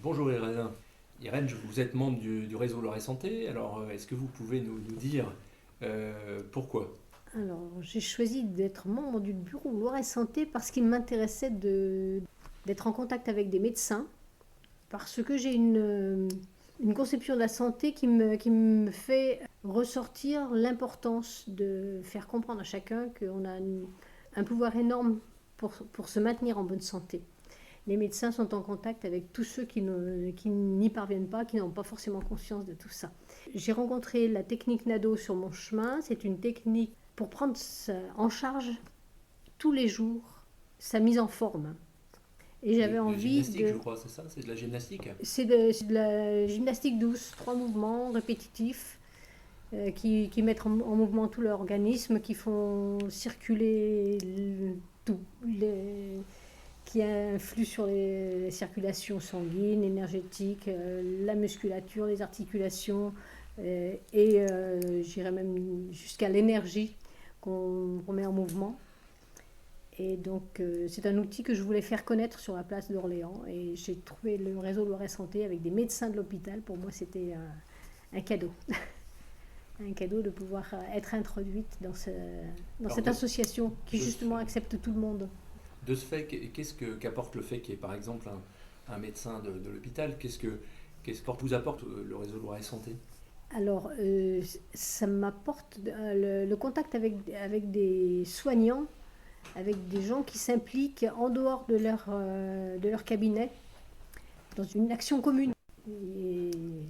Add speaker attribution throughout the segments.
Speaker 1: Bonjour Irène. Irène, vous êtes membre du réseau Loire et Santé. Alors, est-ce que vous pouvez nous dire pourquoi?
Speaker 2: Alors, j'ai choisi d'être membre du bureau Loire et Santé parce qu'il m'intéressait d'être en contact avec des médecins, parce que j'ai une conception de la santé qui me fait ressortir l'importance de faire comprendre à chacun qu'on a un pouvoir énorme pour se maintenir en bonne santé. Les médecins sont en contact avec tous ceux qui n'y parviennent pas, qui n'ont pas forcément conscience de tout ça. J'ai rencontré la technique NADO sur mon chemin. C'est une technique pour prendre en charge tous les jours sa mise en forme. Et j'avais
Speaker 1: De
Speaker 2: envie
Speaker 1: gymnastique, je
Speaker 2: de...
Speaker 1: crois, c'est ça? C'est de la gymnastique?
Speaker 2: C'est de la gymnastique douce, 3 mouvements répétitifs qui mettent en mouvement tout l'organisme, qui font circuler tout, qui influent sur les circulations sanguines, énergétiques, la musculature, les articulations, j'irais même jusqu'à l'énergie qu'on met en mouvement. Et donc, c'est un outil que je voulais faire connaître sur la place d'Orléans. Et j'ai trouvé le réseau Loiret Santé avec des médecins de l'hôpital. Pour moi, c'était un cadeau. Un cadeau de pouvoir être introduite dans
Speaker 1: Alors,
Speaker 2: cette association qui,
Speaker 1: de ce,
Speaker 2: justement, accepte tout le monde.
Speaker 1: de ce fait, qu'apporte le fait qu'il y ait par exemple un médecin de l'hôpital? Qu'est-ce que vous apporte le réseau Loire et Santé?
Speaker 2: Alors, ça m'apporte le contact avec des soignants, avec des gens qui s'impliquent en dehors de leur cabinet dans une action commune. Et
Speaker 1: Et le,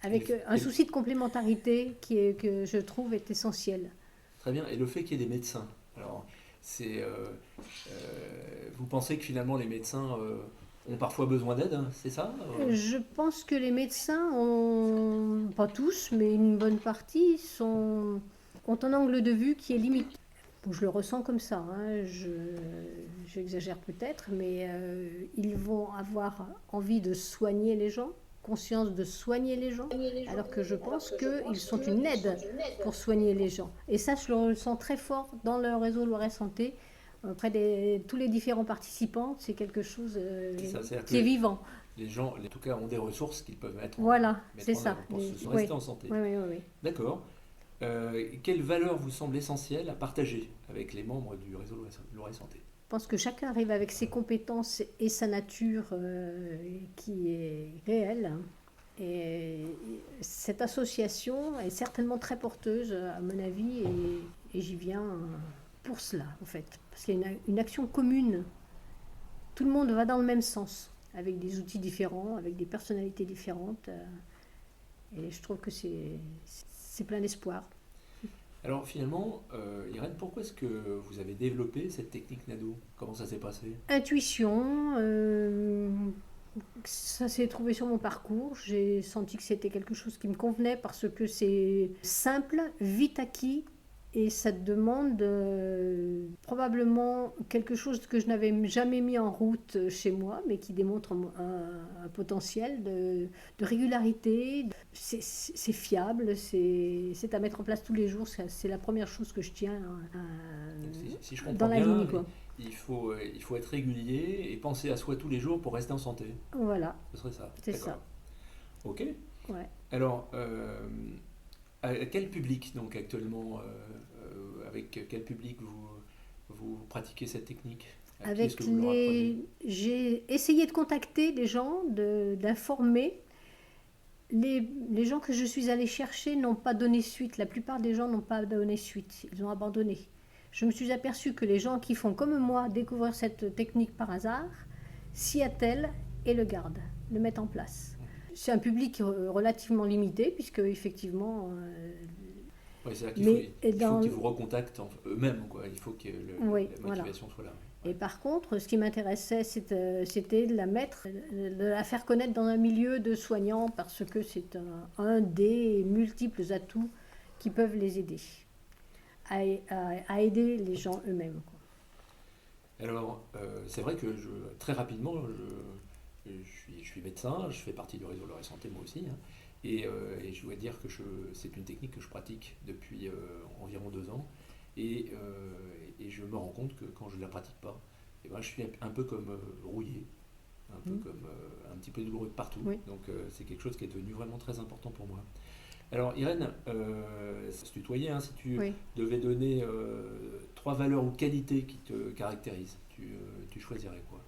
Speaker 2: avec un
Speaker 1: et le-
Speaker 2: souci de complémentarité que je trouve est essentiel.
Speaker 1: Très bien. Et le fait qu'il y ait des médecins. Alors, vous pensez que finalement les médecins ont parfois besoin d'aide, hein, c'est ça?
Speaker 2: Je pense que les médecins, pas tous, mais une bonne partie, ont un angle de vue qui est limité. Bon, je le ressens comme ça, hein, j'exagère peut-être, mais ils vont avoir envie de soigner les gens, conscience de soigner les gens, alors que je pense qu'ils sont une aide pour soigner les gens. Et ça, je le ressens très fort dans le réseau Loiret Santé, auprès de tous les différents participants. C'est quelque chose
Speaker 1: C'est ça, c'est-à-dire
Speaker 2: qui est
Speaker 1: que
Speaker 2: vivant.
Speaker 1: les gens, en tout cas, ont des ressources qu'ils peuvent
Speaker 2: Voilà, c'est
Speaker 1: mettre en
Speaker 2: ça.
Speaker 1: œuvre pour se
Speaker 2: Oui,
Speaker 1: rester en santé.
Speaker 2: oui, oui, oui, oui.
Speaker 1: D'accord. Quelle valeur vous semble essentielle à partager avec les membres du réseau Loire Santé?
Speaker 2: Je pense que chacun arrive avec ses compétences et sa nature qui est réelle. Et cette association est certainement très porteuse, à mon avis, et j'y viens pour cela, en fait. Parce qu'il y a une action commune. Tout le monde va dans le même sens, avec des outils différents, avec des personnalités différentes. Et je trouve que c'est plein d'espoir.
Speaker 1: Alors finalement, Irène, pourquoi est-ce que vous avez développé cette technique NADO? Comment ça s'est passé?
Speaker 2: Intuition, ça s'est trouvé sur mon parcours. J'ai senti que c'était quelque chose qui me convenait parce que c'est simple, vite acquis et ça demande probablement quelque chose que je n'avais jamais mis en route chez moi, mais qui démontre un potentiel de régularité. C'est fiable, c'est à mettre en place tous les jours. C'est la première chose que je tiens
Speaker 1: Donc, si je
Speaker 2: dans
Speaker 1: comprends
Speaker 2: la
Speaker 1: bien,
Speaker 2: ligne, quoi.
Speaker 1: il faut être régulier et penser à soi tous les jours pour rester en santé.
Speaker 2: Voilà,
Speaker 1: Ce serait ça.
Speaker 2: c'est
Speaker 1: D'accord.
Speaker 2: ça.
Speaker 1: Ok.
Speaker 2: Ouais.
Speaker 1: Alors, à quel public, donc actuellement, avec quel public vous pratiquez cette technique? À qui est-ce que vous leur apprenez?
Speaker 2: J'ai essayé de contacter des gens, d'informer. Les gens que je suis allée chercher n'ont pas donné suite. La plupart des gens n'ont pas donné suite. Ils ont abandonné. Je me suis aperçue que les gens qui font comme moi découvrir cette technique par hasard s'y attellent et le gardent, le mettent en place. C'est un public relativement limité, puisque effectivement.
Speaker 1: Ouais, c'est-à-dire
Speaker 2: Mais
Speaker 1: il faut
Speaker 2: dans.
Speaker 1: qu'ils vous recontactent eux-mêmes, quoi. Il faut que
Speaker 2: Oui,
Speaker 1: la
Speaker 2: voilà.
Speaker 1: motivation soit là.
Speaker 2: Et
Speaker 1: Ouais.
Speaker 2: par contre, ce qui m'intéressait, c'était de la mettre, de la faire connaître dans un milieu de soignants, parce que c'est un des multiples atouts qui peuvent les aider à aider les gens eux-mêmes, quoi.
Speaker 1: Alors, c'est vrai que très rapidement, je suis médecin, je fais partie du réseau Loire et Santé moi aussi, hein, et je dois dire que c'est une technique que je pratique depuis environ 2 ans, et je me rends compte que quand je ne la pratique pas, eh ben, je suis un peu comme rouillé. un peu comme un petit peu douloureux de partout.
Speaker 2: Oui.
Speaker 1: Donc c'est quelque chose qui est devenu vraiment très important pour moi. Alors Irène, ça se tutoyait, hein, si tu
Speaker 2: Oui.
Speaker 1: devais donner 3 valeurs ou qualités qui te caractérisent, tu choisirais quoi?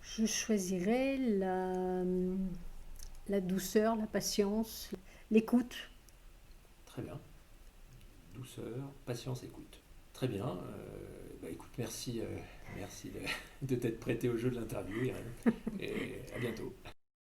Speaker 2: Je choisirais la douceur, la patience, l'écoute.
Speaker 1: Très bien. Douceur, patience, écoute. Très bien. Bah, écoute, merci, merci de t'être prêté au jeu de l'interview, Irène. Et à bientôt.